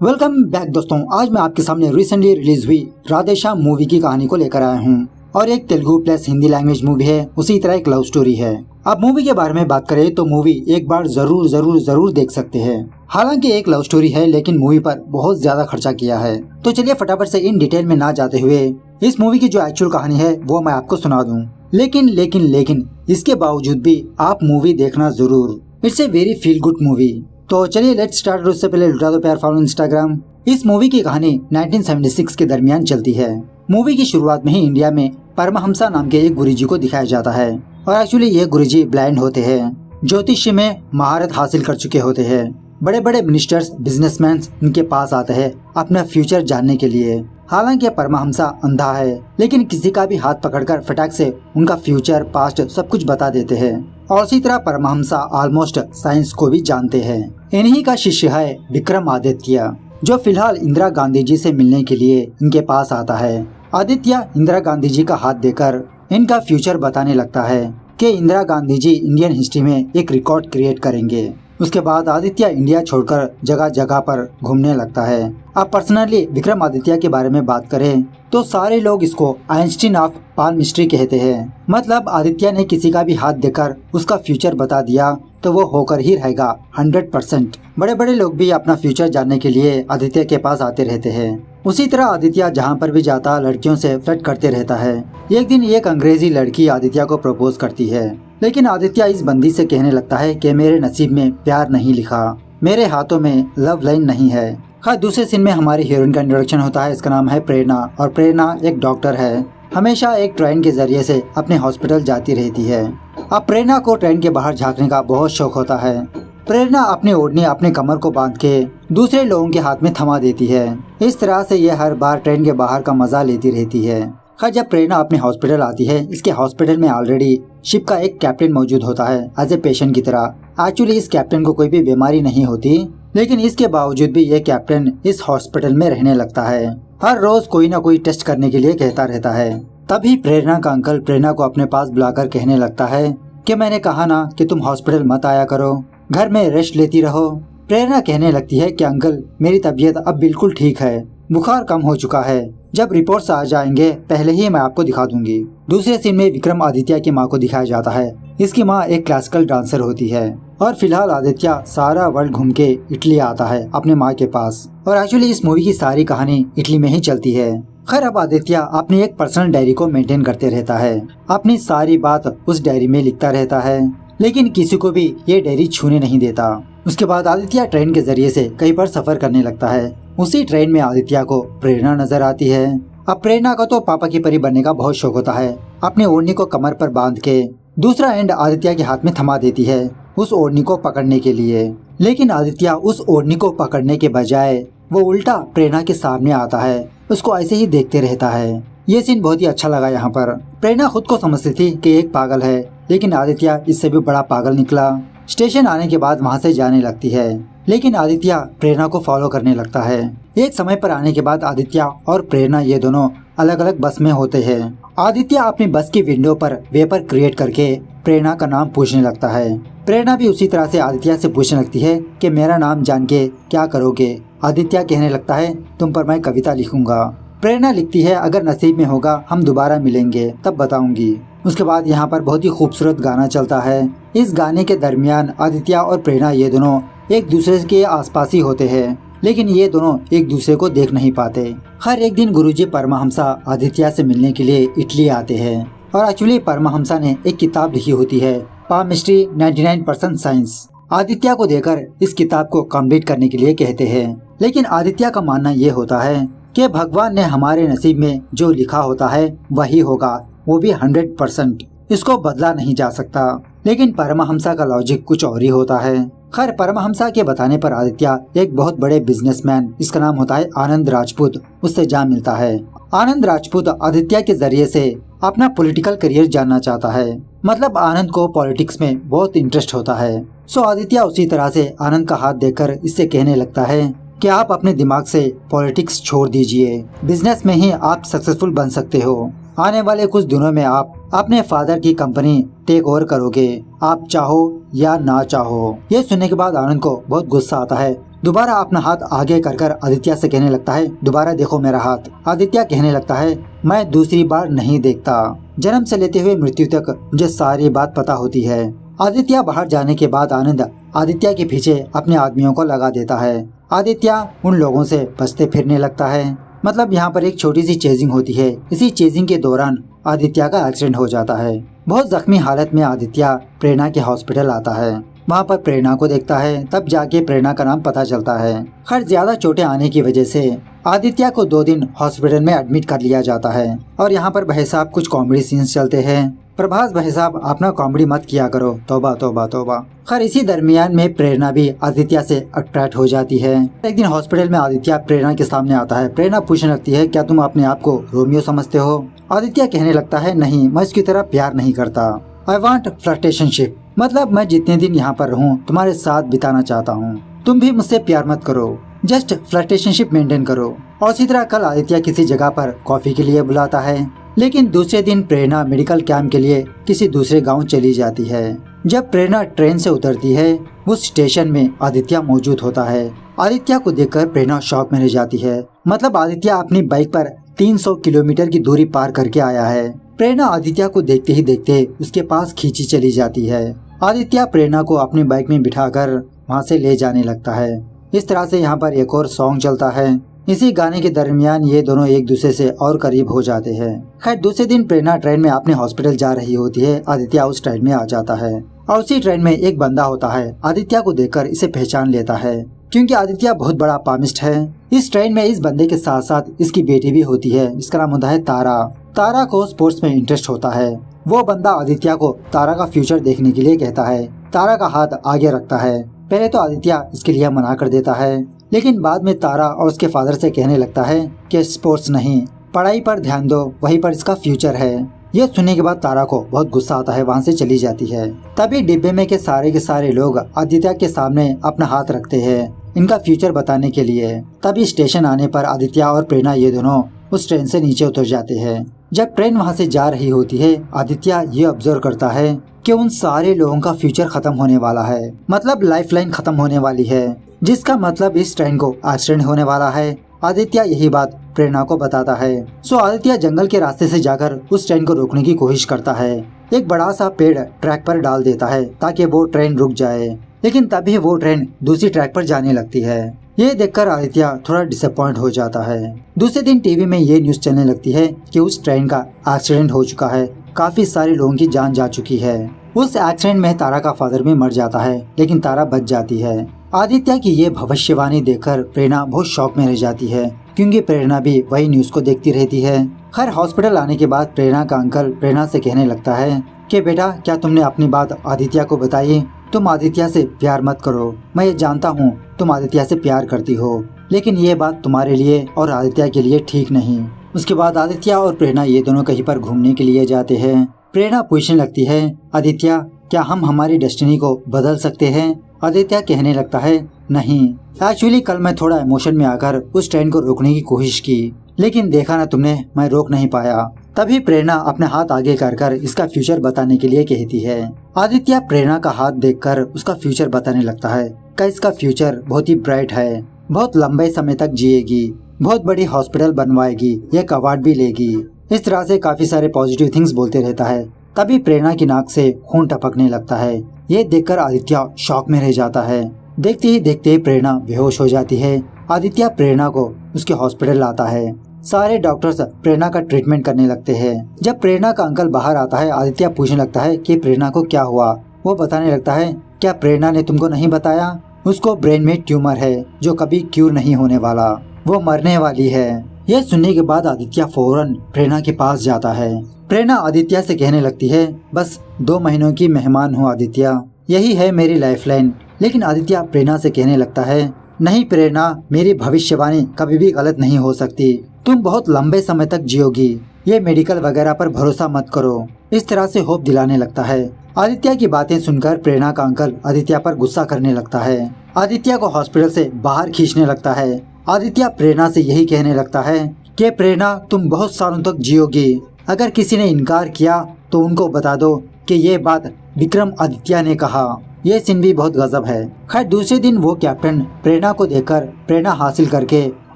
Welcome back दोस्तों। आज मैं आपके सामने रिसेंटली रिलीज हुई राधेश्याम मूवी की कहानी को लेकर आया हूँ और एक Telugu plus Hindi language movie है, उसी तरह एक लव स्टोरी है। अब मूवी के बारे में बात करें तो मूवी एक बार जरूर देख सकते हैं। हालांकि एक लव स्टोरी है लेकिन मूवी पर बहुत ज्यादा खर्चा किया है। तो चलिए फटाफट से इन डिटेल में ना जाते हुए इस मूवी की जो एक्चुअल कहानी है वो मैं आपको सुना दूं। लेकिन इसके बावजूद भी आप मूवी देखना जरूर। It's a very feel good movie. तो चलिए लेट्स स्टार्ट। उससे पहले लुटा दो प्यार फॉलो इंस्टाग्राम। इस मूवी की कहानी 1976 के दरमियान चलती है। मूवी की शुरुआत में ही इंडिया में परमहंसा नाम के एक गुरुजी को दिखाया जाता है और एक्चुअली ये गुरुजी ब्लाइंड होते हैं, ज्योतिष्य में महारत हासिल कर चुके होते हैं। बड़े बड़े मिनिस्टर्स, बिजनेसमैन इनके पास आते हैं अपना फ्यूचर जानने के लिए। हालांकि परमहंसा अंधा है लेकिन किसी का भी हाथ पकड़कर फटाक से उनका फ्यूचर, पास्ट सब कुछ बता देते हैं और इसी तरह परमहंसा ऑलमोस्ट साइंस को भी जानते हैं। इन्हीं का शिष्य है विक्रमादित्य, जो फिलहाल इंदिरा गांधी जी से मिलने के लिए इनके पास आता है। आदित्य इंदिरा गांधी जी का हाथ देकर इनका फ्यूचर बताने लगता है कि इंदिरा गांधी जी इंडियन हिस्ट्री में एक रिकॉर्ड क्रिएट करेंगे। उसके बाद आदित्य इंडिया छोड़कर जगह जगह पर घूमने लगता है। अब पर्सनली विक्रमादित्य के बारे में बात करें तो सारे लोग इसको आइंस्टीन ऑफ पाल मिस्ट्री कहते हैं। मतलब आदित्य ने किसी का भी हाथ देकर उसका फ्यूचर बता दिया तो वो होकर ही रहेगा 100%। बड़े बड़े लोग भी अपना फ्यूचर जानने के लिए आदित्य के पास आते रहते हैं। उसी तरह आदित्य जहाँ पर भी जाता लड़कियों से फ्लर्ट करते रहता है। एक दिन एक अंग्रेजी लड़की आदित्य को प्रपोज करती है लेकिन आदित्य इस बंदी से कहने लगता है कि मेरे नसीब में प्यार नहीं लिखा, मेरे हाथों में लव लाइन नहीं है। खैर दूसरे सीन में हमारी हीरोइन का इंट्रोडक्शन होता है। इसका नाम है प्रेरणा और प्रेरणा एक डॉक्टर है। हमेशा एक ट्रेन के जरिए से अपने हॉस्पिटल जाती रहती है। अब प्रेरणा को ट्रेन के बाहर झांकने का बहुत शौक होता है। प्रेरणा अपनी ओढ़नी अपने कमर को बांध के दूसरे लोगों के हाथ में थमा देती है। इस तरह से ये हर बार ट्रेन के बाहर का मजा लेती रहती है। खैर जब प्रेरणा अपने हॉस्पिटल आती है, इसके हॉस्पिटल में ऑलरेडी शिप का एक कैप्टन मौजूद होता है एज ए पेशेंट की तरह। एक्चुअली इस कैप्टन को कोई भी बीमारी नहीं होती लेकिन इसके बावजूद भी ये कैप्टन इस हॉस्पिटल में रहने लगता है। हर रोज कोई ना कोई टेस्ट करने के लिए कहता रहता है। तभी प्रेरणा का अंकल प्रेरणा को अपने पास बुलाकर कहने लगता है कि मैंने कहा ना कि तुम हॉस्पिटल मत आया करो, घर में रेस्ट लेती रहो। प्रेरणा कहने लगती है कि अंकल मेरी तबीयत अब बिल्कुल ठीक है, बुखार कम हो चुका है, जब रिपोर्ट्स आ जाएंगे पहले ही मैं आपको दिखा दूंगी। दूसरे सीन में विक्रमादित्य की माँ को दिखाया जाता है। इसकी माँ एक क्लासिकल डांसर होती है और फिलहाल आदित्य सारा वर्ल्ड घूम के इटली आता है अपने माँ के पास। और एक्चुअली इस मूवी की सारी कहानी इटली में ही चलती है। खैर अब आदित्य अपनी एक पर्सनल डायरी को मेंटेन करते रहता है, अपनी सारी बात उस डायरी में लिखता रहता है लेकिन किसी को भी ये डायरी छूने नहीं देता। उसके बाद आदित्य ट्रेन के जरिए से कहीं पर सफर करने लगता है। उसी ट्रेन में आदित्य को प्रेरणा नजर आती है। अब प्रेरणा को तो पापा की परी बनने का बहुत शौक होता है। अपनी ओढ़नी को कमर पर बांध के दूसरा एंड आदित्य के हाथ में थमा देती है उस ओढ़नी को पकड़ने के लिए। लेकिन आदित्य उस ओढ़नी को पकड़ने के बजाय वो उल्टा प्रेरणा के सामने आता है, उसको ऐसे ही देखते रहता है। ये सीन बहुत ही अच्छा लगा। यहाँ पर प्रेरणा खुद को समझती थी कि एक पागल है लेकिन आदित्य इससे भी बड़ा पागल निकला। स्टेशन आने के बाद वहाँ से जाने लगती है लेकिन आदित्य प्रेरणा को फॉलो करने लगता है। एक समय पर आने के बाद आदित्य और प्रेरणा ये दोनों अलग अलग बस में होते हैं। आदित्य अपनी बस की विंडो पर वेपर क्रिएट करके प्रेरणा का नाम पूछने लगता है। प्रेरणा भी उसी तरह से आदित्य से पूछने लगती है कि मेरा नाम जान के क्या करोगे। आदित्य कहने लगता है तुम पर मैं कविता लिखूंगा। प्रेरणा लिखती है अगर नसीब में होगा हम दोबारा मिलेंगे तब बताऊंगी। उसके बाद यहाँ पर बहुत ही खूबसूरत गाना चलता है। इस गाने के दरमियान आदित्य और प्रेरणा ये दोनों एक दूसरे के आसपास ही होते हैं लेकिन ये दोनों एक दूसरे को देख नहीं पाते। हर एक दिन गुरुजी परमहंसा आदित्य से मिलने के लिए इटली आते हैं और एक्चुअली परमहंसा ने एक किताब लिखी होती है पामिस्ट्री 99% साइंस। आदित्य को देकर इस किताब को कंप्लीट करने के लिए कहते हैं लेकिन आदित्य का मानना ये होता है कि भगवान ने हमारे नसीब में जो लिखा होता है वही होगा, वो भी 100%, इसको बदला नहीं जा सकता। लेकिन परमहंसा का लॉजिक कुछ और ही होता है। खैर परमहंसा के बताने पर आदित्य एक बहुत बड़े बिजनेसमैन, इसका नाम होता है आनंद राजपूत, उससे जा मिलता है। आनंद राजपूत आदित्य के जरिए से अपना पॉलिटिकल करियर जानना चाहता है। मतलब आनंद को पॉलिटिक्स में बहुत इंटरेस्ट होता है। सो आदित्य उसी तरह से आनंद का हाथ देकर इससे कहने लगता है कि आप अपने दिमाग से पॉलिटिक्स छोड़ दीजिए, बिजनेस में ही आप सक्सेसफुल बन सकते हो। आने वाले कुछ दिनों में आप अपने फादर की कंपनी टेक ओवर करोगे, आप चाहो या ना चाहो। ये सुनने के बाद आनंद को बहुत गुस्सा आता है। दोबारा अपना हाथ आगे कर आदित्य से कहने लगता है, दोबारा देखो मेरा हाथ। आदित्य कहने लगता है, मैं दूसरी बार नहीं देखता। जन्म से लेते हुए मृत्यु तक मुझे सारी बात पता होती है। आदित्य बाहर जाने के बाद आनंद आदित्य के पीछे अपने आदमियों को लगा देता है। आदित्य उन लोगों से बचते फिरने लगता है। मतलब यहाँ पर एक छोटी सी चेजिंग होती है। इसी चेजिंग के दौरान आदित्य का एक्सीडेंट हो जाता है। बहुत जख्मी हालत में आदित्य प्रेरणा के हॉस्पिटल आता है। वहाँ पर प्रेरणा को देखता है, तब जाके प्रेरणा का नाम पता चलता है। खैर ज्यादा चोटें आने की वजह से आदित्य को 2 दिन हॉस्पिटल में एडमिट कर लिया जाता है। और यहाँ पर भाई साहब कुछ कॉमेडी सीन्स चलते हैं। प्रभास भाई साहब अपना कॉमेडी मत किया करो, तौबा तौबा तौबा। खैर इसी दरमियान में प्रेरणा भी आदित्य से अट्रैक्ट हो जाती है। एक दिन हॉस्पिटल में आदित्य प्रेरणा के सामने आता है। प्रेरणा पूछने लगती है, क्या तुम अपने आप को रोमियो समझते हो? आदित्य कहने लगता है, नहीं, मैं इसकी तरह प्यार नहीं करता। आई वॉन्ट फ्लर्टेशनशिप, मतलब मैं जितने दिन यहाँ पर रहूँ तुम्हारे साथ बिताना चाहता हूँ। तुम भी मुझसे प्यार मत करो, जस्ट फ्लर्टेशनशिप मेंटेन करो। और इसी तरह कल आदित्य किसी जगह पर कॉफी के लिए बुलाता है। लेकिन दूसरे दिन प्रेरणा मेडिकल कैंप के लिए किसी दूसरे गांव चली जाती है। जब प्रेरणा ट्रेन से उतरती है, उस स्टेशन में आदित्य मौजूद होता है। आदित्य को देखकर प्रेरणा शॉक में रह जाती है। मतलब आदित्य अपनी बाइक पर 300 किलोमीटर की दूरी पार करके आया है। प्रेरणा आदित्य को देखते ही देखते उसके पास खींची चली जाती है। आदित्य प्रेरणा को अपनी बाइक में बिठाकर वहाँ से ले जाने लगता है। इस तरह से यहाँ पर एक और सॉन्ग चलता है। इसी गाने के दरमियान ये दोनों एक दूसरे से और करीब हो जाते हैं। खैर दूसरे दिन प्रेरणा ट्रेन में अपने हॉस्पिटल जा रही होती है। आदित्य उस ट्रेन में आ जाता है और उसी ट्रेन में एक बंदा होता है। आदित्य को देखकर इसे पहचान लेता है, क्योंकि आदित्य बहुत बड़ा पामिस्ट है। इस ट्रेन में इस बंदे के साथ साथ इसकी बेटी भी होती है, जिसका नाम होता है तारा। तारा को स्पोर्ट्स में इंटरेस्ट होता है। वो बंदा आदित्य को तारा का फ्यूचर देखने के लिए कहता है। तारा का हाथ आगे रखता है। पहले तो आदित्य इसके लिए मना कर देता है, लेकिन बाद में तारा और उसके फादर से कहने लगता है कि स्पोर्ट्स नहीं, पढ़ाई पर ध्यान दो, वहीं पर इसका फ्यूचर है। ये सुनने के बाद तारा को बहुत गुस्सा आता है, वहाँ से चली जाती है। तभी डिब्बे में के सारे लोग आदित्य के सामने अपना हाथ रखते हैं इनका फ्यूचर बताने के लिए। तभी स्टेशन आने पर आदित्य और प्रेरणा ये दोनों उस ट्रेन से नीचे उतर जाते हैं। जब ट्रेन वहाँ से जा रही होती है, आदित्य ये ऑब्जर्व करता है कि उन सारे लोगों का फ्यूचर खत्म होने वाला है। मतलब लाइफलाइन खत्म होने वाली है, जिसका मतलब इस ट्रेन को एक्सीडेंट होने वाला है। आदित्य यही बात प्रेरणा को बताता है। सो आदित्य जंगल के रास्ते से जाकर उस ट्रेन को रोकने की कोशिश करता है। एक बड़ा सा पेड़ ट्रैक पर डाल देता है ताकि वो ट्रेन रुक जाए, लेकिन तभी वो ट्रेन दूसरी ट्रैक पर जाने लगती है। ये देखकर आदित्य थोड़ा डिसअपॉइंट हो जाता है। दूसरे दिन टीवी में ये न्यूज चलने लगती है कि उस ट्रेन का एक्सीडेंट हो चुका है, काफी सारे लोगों की जान जा चुकी है। उस एक्सीडेंट में तारा का फादर भी मर जाता है, लेकिन तारा बच जाती है। आदित्य की ये भविष्यवाणी देखकर प्रेरणा बहुत शॉक में रह जाती है, क्योंकि प्रेरणा भी वही न्यूज को देखती रहती है। खैर हॉस्पिटल आने के बाद प्रेरणा का अंकल प्रेरणा से कहने लगता है कि बेटा, क्या तुमने अपनी बात आदित्य को बताई? तुम आदित्य से प्यार मत करो। मैं ये जानता हूँ तुम आदित्य से प्यार करती हो, लेकिन ये बात तुम्हारे लिए और आदित्य के लिए ठीक नहीं। उसके बाद आदित्य और प्रेरणा ये दोनों कहीं पर घूमने के लिए जाते हैं। प्रेरणा पूछने लगती है, आदित्य, क्या हम हमारी डेस्टिनी को बदल सकते हैं? आदित्य कहने लगता है, नहीं, एक्चुअली कल मैं थोड़ा इमोशन में आकर उस ट्रेन को रोकने की कोशिश की, लेकिन देखा ना तुमने, मैं रोक नहीं पाया। तभी प्रेरणा अपने हाथ आगे कर इसका फ्यूचर बताने के लिए कहती है। आदित्य प्रेरणा का हाथ देखकर उसका फ्यूचर बताने लगता है कि इसका फ्यूचर बहुत ही ब्राइट है, बहुत लंबे समय तक जिएगी, बहुत बड़ी हॉस्पिटल बनवाएगी, एक अवार्ड भी लेगी। इस तरह से काफी सारे पॉजिटिव थिंग्स बोलते रहता है। तभी प्रेरणा की नाक से खून टपकने लगता है। ये देखकर आदित्य शॉक में रह जाता है। देखते ही देखते प्रेरणा बेहोश हो जाती है। आदित्य प्रेरणा को उसके हॉस्पिटल लाता है। सारे डॉक्टर्स प्रेरणा का ट्रीटमेंट करने लगते हैं। जब प्रेरणा का अंकल बाहर आता है, आदित्य पूछने लगता है कि प्रेरणा को क्या हुआ। वो बताने लगता है, क्या प्रेरणा ने तुमको नहीं बताया? उसको ब्रेन में ट्यूमर है जो कभी क्यूर नहीं होने वाला, वो मरने वाली है। यह सुनने के बाद आदित्य फौरन प्रेरणा के पास जाता है। प्रेरणा आदित्य से कहने लगती है, बस 2 महीनों की मेहमान हूँ आदित्य, यही है मेरी लाइफलाइन। लेकिन आदित्य प्रेरणा से कहने लगता है, नहीं प्रेरणा, मेरी भविष्यवाणी कभी भी गलत नहीं हो सकती, तुम बहुत लंबे समय तक जियोगी, ये मेडिकल वगैरह पर भरोसा मत करो। इस तरह से होप दिलाने लगता है। आदित्य की बातें सुनकर प्रेरणा का अंकल आदित्य पर गुस्सा करने लगता है। आदित्य को हॉस्पिटल से बाहर खींचने लगता है। आदित्य प्रेरणा से यही कहने लगता है कि प्रेरणा, तुम बहुत सालों तक जियोगी, अगर किसी ने इनकार किया तो उनको बता दो कि ये बात विक्रम आदित्य ने कहा। ये सीन भी बहुत गजब है। खैर दूसरे दिन वो कैप्टन प्रेरणा को देखकर प्रेरणा हासिल करके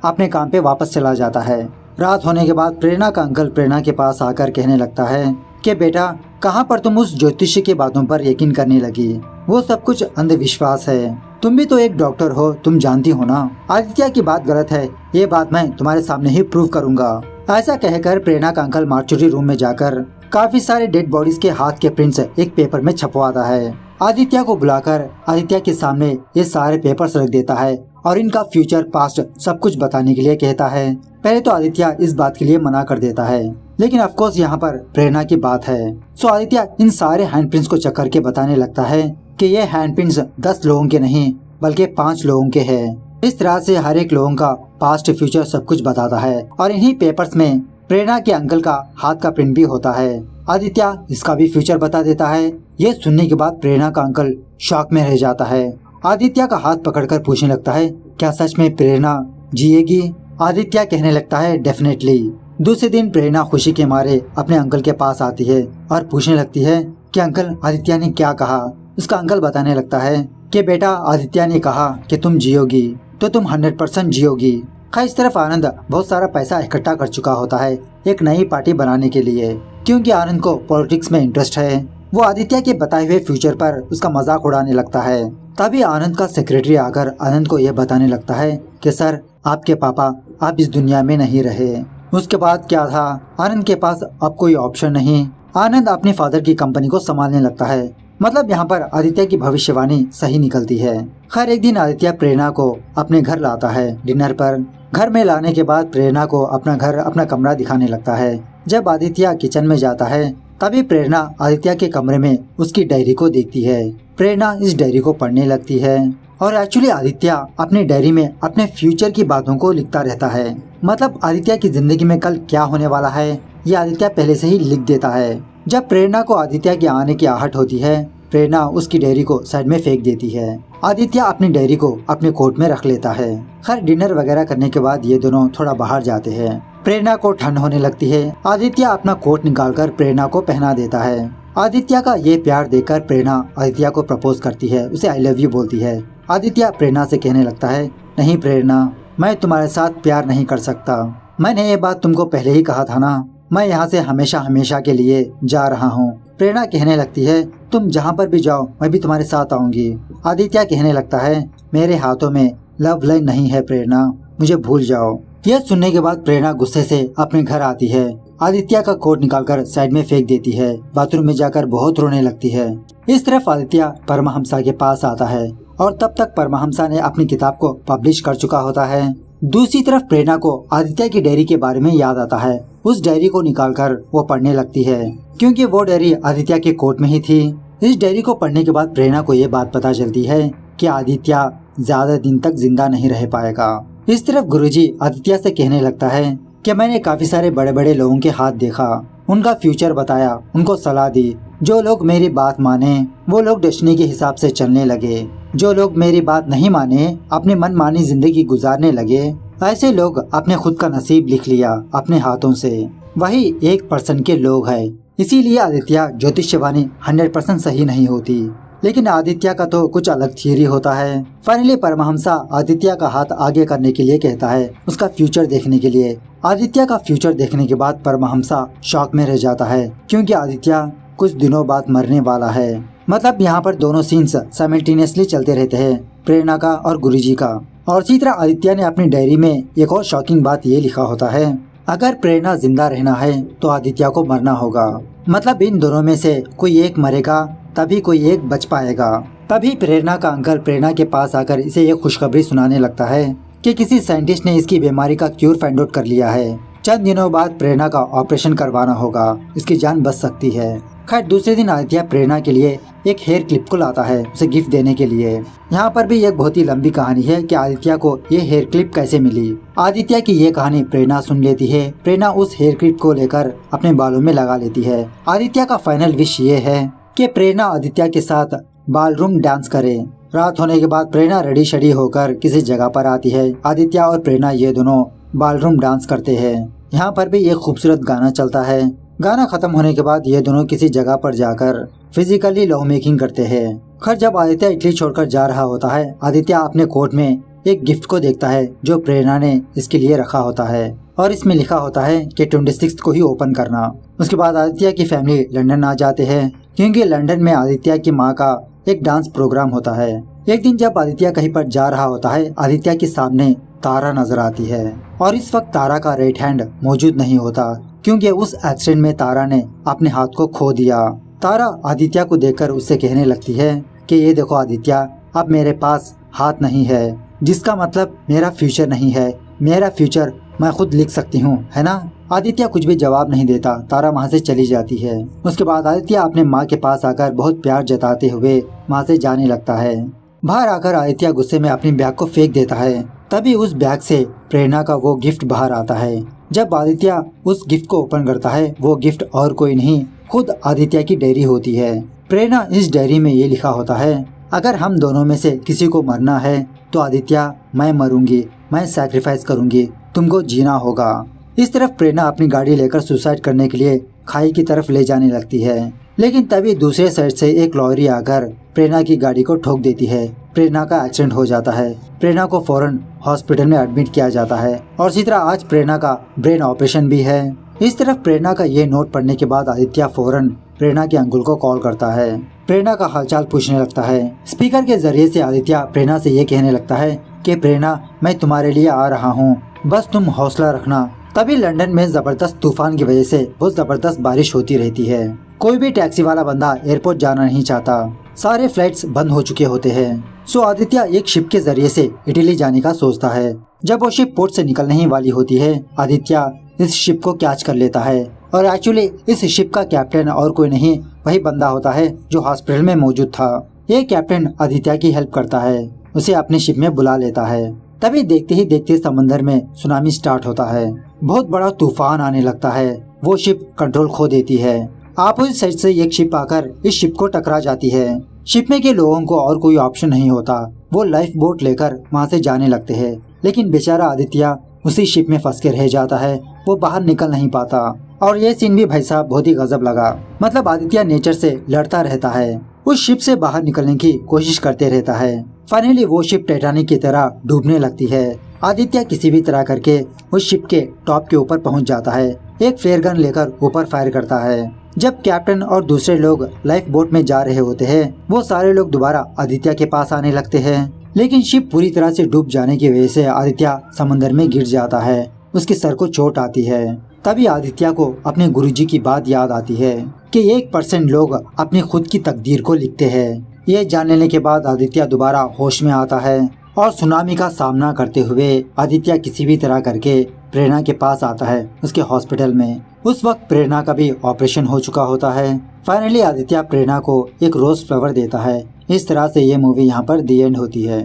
अपने काम पे वापस चला जाता है। रात होने के बाद प्रेरणा का अंकल प्रेरणा के पास आकर कहने लगता है कि बेटा कहाँ पर तुम उस ज्योतिषी की बातों पर यकीन करने लगी, वो सब कुछ अंधविश्वास है। तुम भी तो एक डॉक्टर हो, तुम जानती हो ना आदित्य की बात गलत है, ये बात मैं तुम्हारे सामने ही प्रूव करूंगा। ऐसा कहकर प्रेरणा का अंकल मार्चुरी रूम में जाकर काफी सारे डेड बॉडीज के हाथ के प्रिंट्स एक पेपर में छपवाता है। आदित्य को बुलाकर आदित्य के सामने ये सारे पेपर्स रख देता है और इनका फ्यूचर पास्ट सब कुछ बताने के लिए कहता है। पहले तो आदित्य इस बात के लिए मना कर देता है, लेकिन ऑफकोर्स यहाँ पर प्रेरणा की बात है। सो आदित्य इन सारे हैंड प्रिंट्स को चेक करके बताने लगता है कि ये हैंड प्रिंट्स 10 लोगों के नहीं बल्कि 5 लोगों के हैं। इस तरह से हर एक लोगों का पास्ट फ्यूचर सब कुछ बताता है और इन्हीं पेपर्स में प्रेरणा के अंकल का हाथ का प्रिंट भी होता है। आदित्य इसका भी फ्यूचर बता देता है। ये सुनने के बाद प्रेरणा का अंकल शॉक में रह जाता है। आदित्य का हाथ पकड़कर पूछने लगता है क्या सच में प्रेरणा जिएगी? आदित्य कहने लगता है डेफिनेटली। दूसरे दिन प्रेरणा खुशी के मारे अपने अंकल के पास आती है और पूछने लगती है कि अंकल आदित्य ने क्या कहा। उसका अंकल बताने लगता है कि बेटा आदित्य ने कहा कि तुम जियोगी तो तुम 100% जियोगी। खैर इस तरफ आनंद बहुत सारा पैसा इकट्ठा कर चुका होता है एक नई पार्टी बनाने के लिए, क्योंकि आनंद को पॉलिटिक्स में इंटरेस्ट है। वो आदित्य के बताए हुए फ्यूचर पर उसका मजाक उड़ाने लगता है। तभी आनंद का सेक्रेटरी आकर आनंद को यह बताने लगता है कि सर आपके पापा आप इस दुनिया में नहीं रहे। उसके बाद क्या था, आनंद के पास अब कोई ऑप्शन नहीं। आनंद अपने फादर की कंपनी को संभालने लगता है। मतलब यहाँ पर आदित्य की भविष्यवाणी सही निकलती है। खैर एक दिन आदित्य प्रेरणा को अपने घर लाता है डिनर पर। घर में लाने के बाद प्रेरणा को अपना घर अपना कमरा दिखाने लगता है। जब आदित्य किचन में जाता है तभी प्रेरणा आदित्य के कमरे में उसकी डायरी को देखती है। प्रेरणा इस डायरी को पढ़ने लगती है और एक्चुअली आदित्य अपने डायरी में अपने फ्यूचर की बातों को लिखता रहता है। मतलब आदित्य की जिंदगी में कल क्या होने वाला है ये आदित्य पहले से ही लिख देता है। जब प्रेरणा को आदित्य के आने की आहट होती है प्रेरणा उसकी डायरी को साइड में फेंक देती है। आदित्य अपनी डायरी को अपने कोट में रख लेता है। खैर डिनर वगैरह करने के बाद ये दोनों थोड़ा बाहर जाते हैं। प्रेरणा को ठंड होने लगती है। आदित्य अपना कोट निकालकर प्रेरणा को पहना देता है। आदित्य का ये प्यार देखकर प्रेरणा आदित्य को प्रपोज करती है, उसे आई लव यू बोलती है। आदित्य प्रेरणा से कहने लगता है नहीं प्रेरणा मैं तुम्हारे साथ प्यार नहीं कर सकता। मैंने ये बात तुमको पहले ही कहा था ना, मैं यहाँ से हमेशा हमेशा के लिए जा रहा हूँ। प्रेरणा कहने लगती है तुम जहाँ पर भी जाओ मैं भी तुम्हारे साथ आऊंगी। आदित्य कहने लगता है मेरे हाथों में लव लाइन नहीं है प्रेरणा, मुझे भूल जाओ। यह सुनने के बाद प्रेरणा गुस्से से अपने घर आती है। आदित्य का कोट निकालकर साइड में फेंक देती है। बाथरूम में जाकर बहुत रोने लगती है। इस तरफ आदित्य परमहंसा के पास आता है और तब तक परमहंसा ने अपनी किताब को पब्लिश कर चुका होता है। दूसरी तरफ प्रेरणा को आदित्य की डायरी के बारे में याद आता है। उस डायरी को निकालकर वो पढ़ने लगती है, क्योंकि वो डायरी आदित्य के कोट में ही थी। इस डायरी को पढ़ने के बाद प्रेरणा को ये बात पता चलती है कि आदित्य ज्यादा दिन तक जिंदा नहीं रह पाएगा। इस तरफ गुरुजी आदित्य से कहने लगता है कि मैंने काफी सारे बड़े बड़े लोगों के हाथ देखा, उनका फ्यूचर बताया, उनको सलाह दी। जो लोग मेरी बात माने वो लोग डेस्टिनी के हिसाब से चलने लगे, जो लोग मेरी बात नहीं माने अपनी मनमानी जिंदगी गुजारने लगे। ऐसे लोग अपने खुद का नसीब लिख लिया अपने हाथों से, वही 1% के लोग हैं। इसीलिए आदित्य ज्योतिषवाणी 100% सही नहीं होती। लेकिन आदित्य का तो कुछ अलग थियरी होता है। फाइनली परमहंसा आदित्य का हाथ आगे करने के लिए कहता है, उसका फ्यूचर देखने के लिए। आदित्य का फ्यूचर देखने के बाद परमहंसा शॉक में रह जाता है, क्योंकि आदित्य कुछ दिनों बाद मरने वाला है। मतलब यहाँ पर दोनों सीन्स साइमल्टेनियसली चलते रहते हैं, प्रेरणा का और गुरुजी का। और इसी तरह आदित्य ने अपनी डायरी में एक और शॉकिंग बात ये लिखा होता है, अगर प्रेरणा जिंदा रहना है तो आदित्य को मरना होगा। मतलब इन दोनों में से कोई एक मरेगा तभी कोई एक बच पाएगा। तभी प्रेरणा का अंकल प्रेरणा के पास आकर इसे एक खुशखबरी सुनाने लगता है कि किसी साइंटिस्ट ने इसकी बीमारी का क्यूर फाइंड आउट कर लिया है। चंद दिनों बाद प्रेरणा का ऑपरेशन करवाना होगा, इसकी जान बच सकती है। खैर दूसरे दिन आदित्य प्रेरणा के लिए एक हेयर क्लिप को लाता है उसे गिफ्ट देने के लिए। यहाँ पर भी एक बहुत ही लंबी कहानी है कि आदित्य को ये हेयर क्लिप कैसे मिली। आदित्य की ये कहानी प्रेरणा सुन लेती है। प्रेरणा उस हेयर क्लिप को लेकर अपने बालों में लगा लेती है। आदित्य का फाइनल विश ये है कि प्रेरणा आदित्य के साथ बालरूम डांस करे। रात होने के बाद प्रेरणा रेडी शेडी होकर किसी जगह पर आती है। आदित्य और प्रेरणा ये दोनों बालरूम डांस करते हैं। यहाँ पर भी एक खूबसूरत गाना चलता है। गाना खत्म होने के बाद ये दोनों किसी जगह पर जाकर फिजिकली लव मेकिंग करते हैं। खैर जब आदित्य इटली छोड़कर जा रहा होता है, आदित्य अपने कोट में एक गिफ्ट को देखता है जो प्रेरणा ने इसके लिए रखा होता है और इसमें लिखा होता है कि 26 को ही ओपन करना। उसके बाद आदित्य की फैमिली लंदन आ जाते हैं क्योंकि लंदन में आदित्य की माँ का एक डांस प्रोग्राम होता है। एक दिन जब आदित्य कहीं पर जा रहा होता है, आदित्य के सामने तारा नजर आती है और इस वक्त तारा का राइट हैंड मौजूद नहीं होता क्योंकि उस एक्सीडेंट में तारा ने अपने हाथ को खो दिया। तारा आदित्य को देखकर उससे कहने लगती है कि ये देखो आदित्य, अब मेरे पास हाथ नहीं है, जिसका मतलब मेरा फ्यूचर नहीं है, मेरा फ्यूचर मैं खुद लिख सकती हूँ, है ना। आदित्य कुछ भी जवाब नहीं देता। तारा वहाँ से चली जाती है। उसके बाद आदित्य अपने माँ के पास आकर बहुत प्यार जताते हुए वहाँ से जाने लगता है। बाहर आकर आदित्य गुस्से में अपनी बैग को फेंक देता है। तभी उस बैग से प्रेरणा का वो गिफ्ट बाहर आता है। जब आदित्य उस गिफ्ट को ओपन करता है, वो गिफ्ट और कोई नहीं, खुद आदित्य की डायरी होती है। प्रेरणा इस डायरी में ये लिखा होता है, अगर हम दोनों में से किसी को मरना है तो आदित्य मैं मरूंगी, मैं सैक्रिफाइस करूंगी, तुमको जीना होगा। इस तरफ प्रेरणा अपनी गाड़ी लेकर सुसाइड करने के लिए खाई की तरफ ले जाने लगती है, लेकिन तभी दूसरे साइड से एक लॉरी आकर प्रेरणा की गाड़ी को ठोक देती है। प्रेरणा का एक्सीडेंट हो जाता है। प्रेरणा को फौरन हॉस्पिटल में एडमिट किया जाता है और इसी तरह आज प्रेरणा का ब्रेन ऑपरेशन भी है। इस तरफ प्रेरणा का ये नोट पढ़ने के बाद आदित्य फौरन प्रेरणा के अंकल को कॉल करता है। प्रेरणा का हालचाल पूछने लगता है। स्पीकर के जरिए से आदित्य प्रेरणा से ये कहने लगता है कि प्रेरणा मैं तुम्हारे लिए आ रहा हूँ, बस तुम हौसला रखना। तभी लंदन में जबरदस्त तूफान की वजह से बहुत जबरदस्त बारिश होती रहती है। कोई भी टैक्सी वाला बंदा एयरपोर्ट जाना नहीं चाहता, सारे फ्लाइट्स बंद हो चुके होते हैं। सो आदित्य एक शिप के जरिए से इटली जाने का सोचता है। जब वो शिप पोर्ट से निकलने ही वाली होती है, आदित्य इस शिप को कैच कर लेता है और एक्चुअली इस शिप का कैप्टन और कोई नहीं, वही बंदा होता है जो हॉस्पिटल में मौजूद था। ये कैप्टन आदित्य की हेल्प करता है, उसे अपने शिप में बुला लेता है। तभी देखते ही देखते समंदर में सुनामी स्टार्ट होता है। बहुत बड़ा तूफान आने लगता है। वो शिप कंट्रोल खो देती है। अपोजिट साइड से एक शिप आकर इस शिप को टकरा जाती है। शिप में के लोगों को और कोई ऑप्शन नहीं होता, वो लाइफ बोट लेकर वहाँ से जाने लगते हैं, लेकिन बेचारा आदित्य उसी शिप में फंस के रह जाता है। वो बाहर निकल नहीं पाता और ये सीन भी भाई साहब बहुत ही गजब लगा। मतलब आदित्य नेचर से लड़ता रहता है, उस शिप से बाहर निकलने की कोशिश करते रहता है। फाइनली वो शिप टाइटैनिक की तरह डूबने लगती है। आदित्य किसी भी तरह करके उस शिप के टॉप के ऊपर पहुंच जाता है। एक फ्लेयर गन लेकर ऊपर फायर करता है। जब कैप्टन और दूसरे लोग लाइफ बोट में जा रहे होते हैं, वो सारे लोग दोबारा आदित्य के पास आने लगते हैं, लेकिन शिप पूरी तरह से डूब जाने की वजह से आदित्य समंदर में गिर जाता है। उसके सर को चोट आती है। तभी आदित्य को अपने गुरुजी की बात याद आती है कि 1% लोग अपनी खुद की तकदीर को लिखते हैं। ये जान लेने के बाद आदित्य दोबारा होश में आता है और सुनामी का सामना करते हुए आदित्य किसी भी तरह करके प्रेरणा के पास आता है उसके हॉस्पिटल में। उस वक्त प्रेरणा का भी ऑपरेशन हो चुका होता है। फाइनली आदित्य प्रेरणा को एक रोज फ्लावर देता है। इस तरह से ये मूवी यहाँ पर दी एंड होती है।